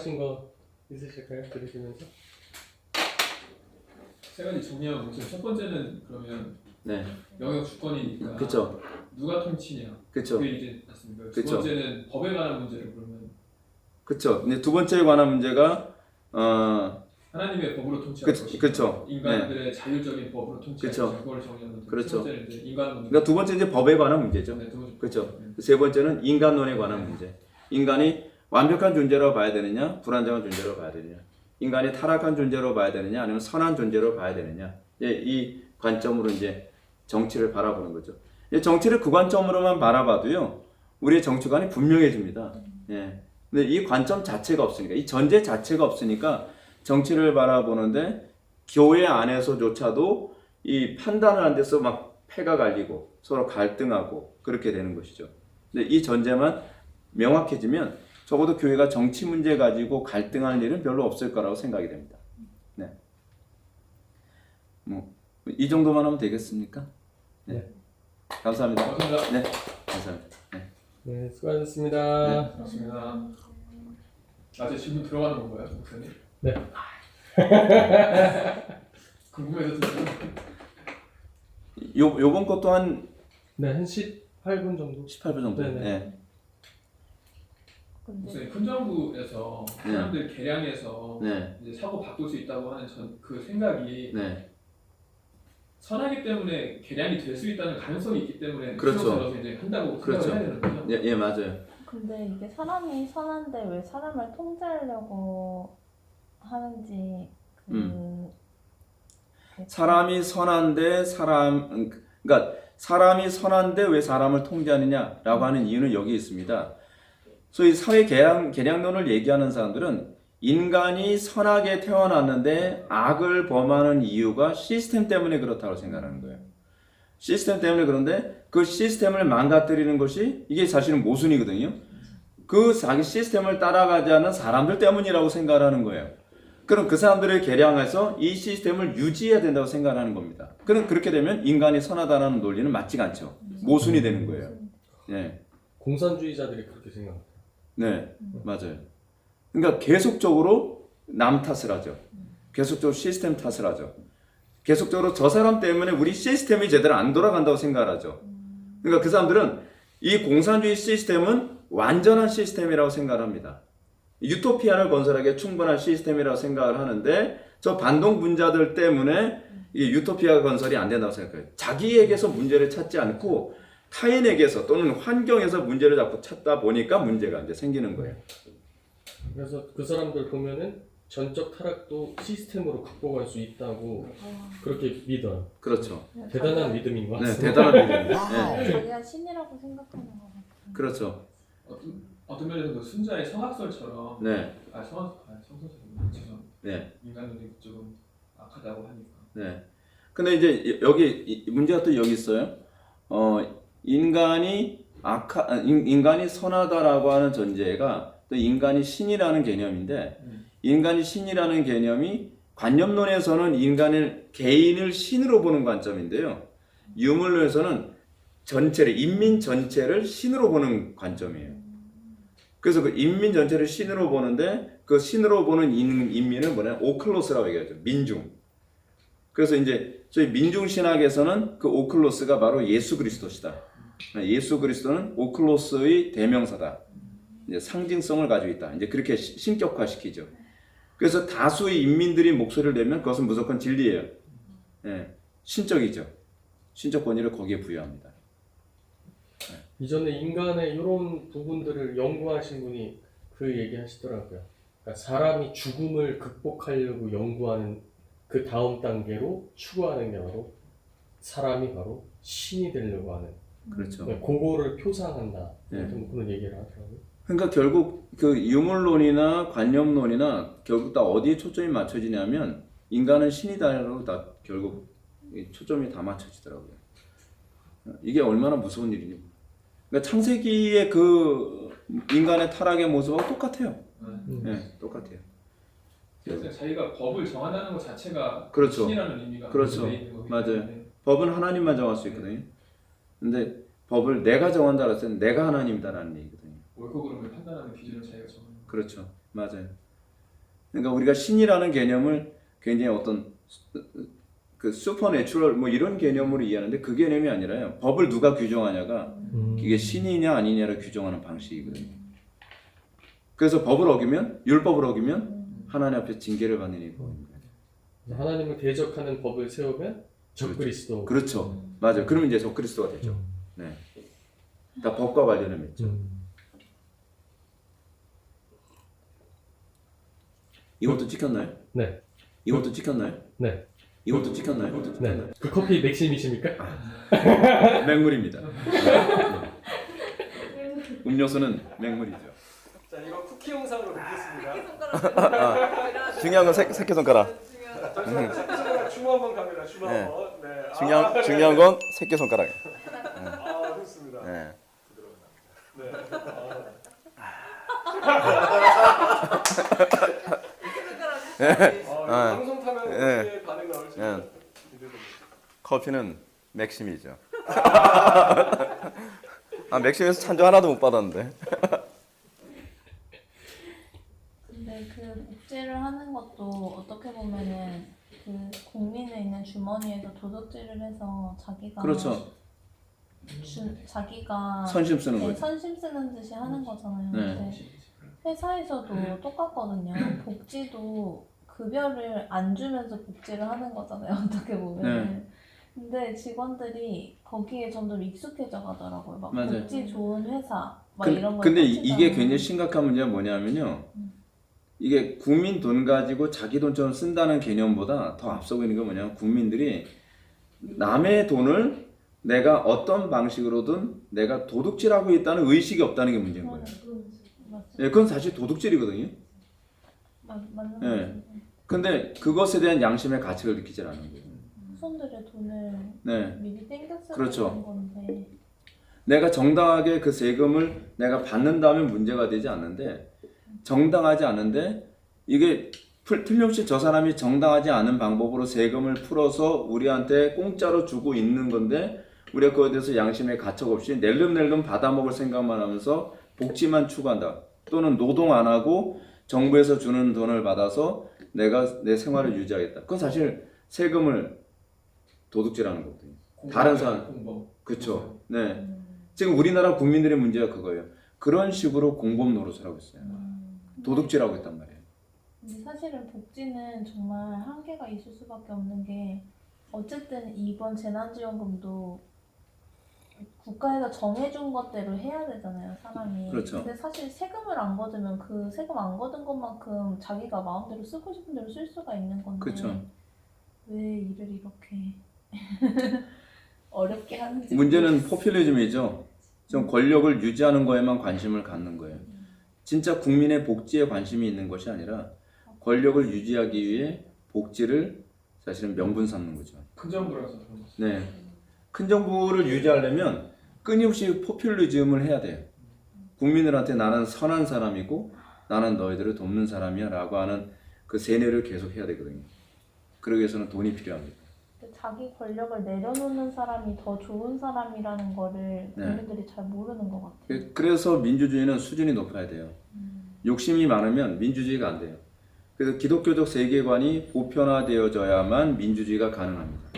궁금하신 거 있으실까요? 들으시면서? 세 가지 정리하면 보세요. 첫 번째는 그러면 네. 영역 주권이니까 그렇죠. 누가 통치냐. 그렇죠. 그게 이제 맞습니까? 두 그쵸. 번째는 법에 관한 문제를 그러면 그렇죠. 근데 두 번째에 관한 문제가 하나님의 법으로 통치할 것이고 그쵸. 인간들의 자율적인 법으로 통치할 그쵸. 것이고 그걸 정리하면 그렇죠. 세 번째는 이제 인간론. 그러니까 두 번째 이제 법에 관한 문제죠. 네, 두 번째. 그렇죠. 세 번째는 인간론에 관한 문제. 인간이 완벽한 존재로 봐야 되느냐, 불완전한 존재로 봐야 되느냐. 인간이 타락한 존재로 봐야 되느냐, 아니면 선한 존재로 봐야 되느냐. 이 관점으로 이제 정치를 바라보는 거죠. 정치를 그 관점으로만 바라봐도요, 우리의 정치관이 분명해집니다. 예. 근데 이 관점 자체가 없으니까, 이 전제 자체가 없으니까 정치를 바라보는데 교회 안에서조차도 이 판단을 안 돼서 막 패가 갈리고 서로 갈등하고 그렇게 되는 것이죠. 근데 이 전제만 명확해지면 적어도 교회가 정치 문제 가지고 갈등할 일은 별로 없을 거라고 생각이 됩니다. 네. 이 정도만 하면 되겠습니까? 네. 감사합니다. 감사합니다. 네. 감사합니다. 네. 네, 수고하셨습니다. 네. 고맙습니다. 제 질문 들어가는 건가요, 목사님? 네. 궁금해서 듣는. 요번 것도 한 네, 한 18분 정도? 18분 정도. 네네. 네. 목사님, 훈장부에서 사람들 개량해서 네. 이제 사고 바꿀 수 있다고 하는 그 생각이 네. 선하기 때문에 개량이 될 수 있다는 가능성이 있기 때문에 그렇죠. 수용자로서 이제 한다고 그렇죠. 생각을 해야 되는 거죠. 예, 맞아요. 근데 이게 사람이 선한데 왜 사람을 통제하려고 하는지 사람이 선한데 그러니까 사람이 선한데 왜 사람을 통제하느냐라고 하는 이유는 여기 있습니다. 소위 사회 개량론을 얘기하는 사람들은 인간이 선하게 태어났는데 악을 범하는 이유가 시스템 때문에 그렇다고 생각하는 거예요. 시스템 때문에 그런데 그 시스템을 망가뜨리는 것이 이게 사실은 모순이거든요. 그 자기 시스템을 따라가지 않는 사람들 때문이라고 생각하는 거예요. 그럼 그 사람들을 개량해서 이 시스템을 유지해야 된다고 생각하는 겁니다. 그럼 그렇게 되면 인간이 선하다는 논리는 맞지가 않죠. 모순이 되는 거예요. 네. 공산주의자들이 그렇게 생각합니다. 네, 맞아요. 그러니까 계속적으로 남 탓을 하죠. 계속적으로 시스템 탓을 하죠. 계속적으로 저 사람 때문에 우리 시스템이 제대로 안 돌아간다고 생각을 하죠. 그러니까 그 사람들은 이 공산주의 시스템은 완전한 시스템이라고 생각을 합니다. 유토피아를 건설하기에 충분한 시스템이라고 생각을 하는데 저 반동 분자들 때문에 이 유토피아 건설이 안 된다고 생각해요. 자기에게서 문제를 찾지 않고 타인에게서 또는 환경에서 문제를 자꾸 찾다 보니까 문제가 이제 생기는 거예요. 그래서 그 사람들 보면은 전적 타락도 시스템으로 극복할 수 있다고 그렇게 믿어요. 그렇죠. 대단한 믿음인 것 네, 같습니다. 대단한 믿음이에요. 네. 자기가 신이라고 생각하는 것 같아요. 그렇죠. 어떤 면에서 그 순자의 성악설처럼 네, 성서처럼 죄송합니다. 네, 인간론이 조금 악하다고 하니까. 네. 근데 이제 여기 문제가 또 여기 있어요. 인간이 선하다라고 하는 전제가 또 인간이 신이라는 개념인데 인간이 신이라는 개념이 관념론에서는 개인을 신으로 보는 관점인데요. 유물론에서는 인민 전체를 신으로 보는 관점이에요. 그래서 그 인민 전체를 신으로 보는데 그 신으로 보는 인민은 뭐냐? 오클로스라고 얘기하죠. 민중. 그래서 이제 저희 민중 신학에서는 그 오클로스가 바로 예수 그리스도시다. 예수 그리스도는 오클로스의 대명사다. 이제 상징성을 가지고 있다. 이제 그렇게 신격화시키죠. 그래서 다수의 인민들이 목소리를 내면 그것은 무조건 진리예요. 예, 신적이죠. 신적 권위를 거기에 부여합니다. 이전에 인간의 이런 부분들을 연구하신 분이 그 얘기 하시더라고요. 그러니까 사람이 죽음을 극복하려고 연구하는 그 다음 단계로 추구하는 게 바로 사람이 바로 신이 되려고 하는. 그렇죠. 그거를 표상한다. 네. 그런 얘기를 하더라고요. 그러니까 결국 그 유물론이나 관념론이나 결국 다 어디에 초점이 맞춰지냐면 인간은 신이다라고 다 결국 초점이 다 맞춰지더라고요. 이게 얼마나 무서운 일이냐. 그러니까 창세기의 그 인간의 타락의 모습하고 똑같아요. 네, 똑같아요. 그래서 자기가 법을 정한다는 것 자체가 그렇죠. 신이라는 의미가 그렇죠. 있는 거기 맞아요. 때문에. 법은 하나님만 정할 수 있거든요. 근데 법을 내가 정한다 그랬을 때 내가 하나님이다라는 얘기거든요. 옳고 그름을 판단하는 기준을 자기가 정하는. 그렇죠. 맞아요. 그러니까 우리가 신이라는 개념을 굉장히 어떤 그 슈퍼내추럴 뭐 이런 개념으로 이해하는데 그 개념이 아니라요. 법을 누가 규정하냐가 이게 신이냐 아니냐를 규정하는 방식이거든요. 그래서 법을 어기면 율법을 어기면 하나님 앞에 징계를 받는 일이 보입니다. 하나님을 대적하는 법을 세우면 적그리스도. 그렇죠. 맞아요. 그러면 이제 적그리스도가 되죠. 네. 다 법과 관련을 맺죠. 이것도 찍혔나요? 네. 이것도 찍혔나요? 네. 이것도 찍혔나요? 네. 그 커피 맥심이십니까? 맹물입니다. 음료수는 맹물이죠. 자, 이거 쿠키 영상으로 뵙겠습니다. 중요한 건 새끼손가락. 잠시만요. 새끼손가락 줌 한번 갑니다. 줌 네. 한번. 네. 중요한 건 새끼손가락. 아, 좋습니다. 네. 네. 방송 타면 어떻게 반응 나올지 기대됩니다. 커피는 맥심이죠. 맥심에서 찬조 하나도 못 받았는데. 근데 그 복지를 하는 것도 어떻게 보면은 그 국민에 있는 주머니에서 도둑질을 해서 자기가 그렇죠. 자기가 선심 쓰는 네, 거죠. 선심 쓰는 듯이 하는 거잖아요. 네. 근데 회사에서도 똑같거든요. 복지도 급여를 안 주면서 복지를 하는 거잖아요. 어떻게 보면. 네. 근데 직원들이 거기에 점점 익숙해져 가더라고요. 막 맞아요. 복지 좋은 회사 막 근, 이런 거. 근데 이게 굉장히 심각한 문제가 뭐냐면요. 이게 국민 돈 가지고 자기 돈처럼 쓴다는 개념보다 더 앞서고 있는 게 뭐냐면 국민들이 남의 돈을 내가 어떤 방식으로든 내가 도둑질하고 있다는 의식이 없다는 게 문제인 거예요. 예, 그건 사실 도둑질이거든요. 맞는 예. 거예요. 근데 그것에 대한 양심의 가치를 느끼질 않는 거예요. 후손들의 돈을 네. 미리 땡겼어야 그렇죠. 되는 건데. 내가 정당하게 그 세금을 내가 받는다면 문제가 되지 않는데 정당하지 않은데 이게 틀림없이 저 사람이 정당하지 않은 방법으로 세금을 풀어서 우리한테 공짜로 주고 있는 건데 우리가 그거에 대해서 양심의 가책 없이 낼름낼름 받아먹을 생각만 하면서 복지만 추구한다. 또는 노동 안 하고 정부에서 주는 돈을 받아서 내가 내 생활을 유지하겠다. 그건 사실 세금을 도둑질하는 거거든요. 다른 사람. 그렇죠. 네. 지금 우리나라 국민들의 문제가 그거예요. 그런 식으로 공범 노릇을 하고 있어요. 도둑질하고 있단 말이에요. 근데 사실은 복지는 정말 한계가 있을 수밖에 없는 게 어쨌든 이번 재난지원금도 국가에서 정해준 것대로 해야 되잖아요, 사람이. 그렇죠. 근데 사실 세금을 안 걷으면 그 세금 안 걷은 것만큼 자기가 마음대로 쓰고 싶은 대로 쓸 수가 있는 건데 그렇죠. 왜 일을 이렇게 어렵게 하는지 문제는 모르겠어요. 포퓰리즘이죠. 좀 권력을 유지하는 거에만 관심을 갖는 거예요. 진짜 국민의 복지에 관심이 있는 것이 아니라 권력을 유지하기 위해 복지를 사실은 명분 삼는 거죠. 큰 정부라서 그런 거. 네. 큰 정부를 유지하려면 끊임없이 포퓰리즘을 해야 돼요. 국민들한테 나는 선한 사람이고 나는 너희들을 돕는 사람이야 라고 하는 그 세뇌를 계속 해야 되거든요. 그러기 위해서는 돈이 필요합니다. 자기 권력을 내려놓는 사람이 더 좋은 사람이라는 거를 국민들이 잘 모르는 것 같아요. 그래서 민주주의는 수준이 높아야 돼요. 욕심이 많으면 민주주의가 안 돼요. 그래서 기독교적 세계관이 보편화되어져야만 민주주의가 가능합니다.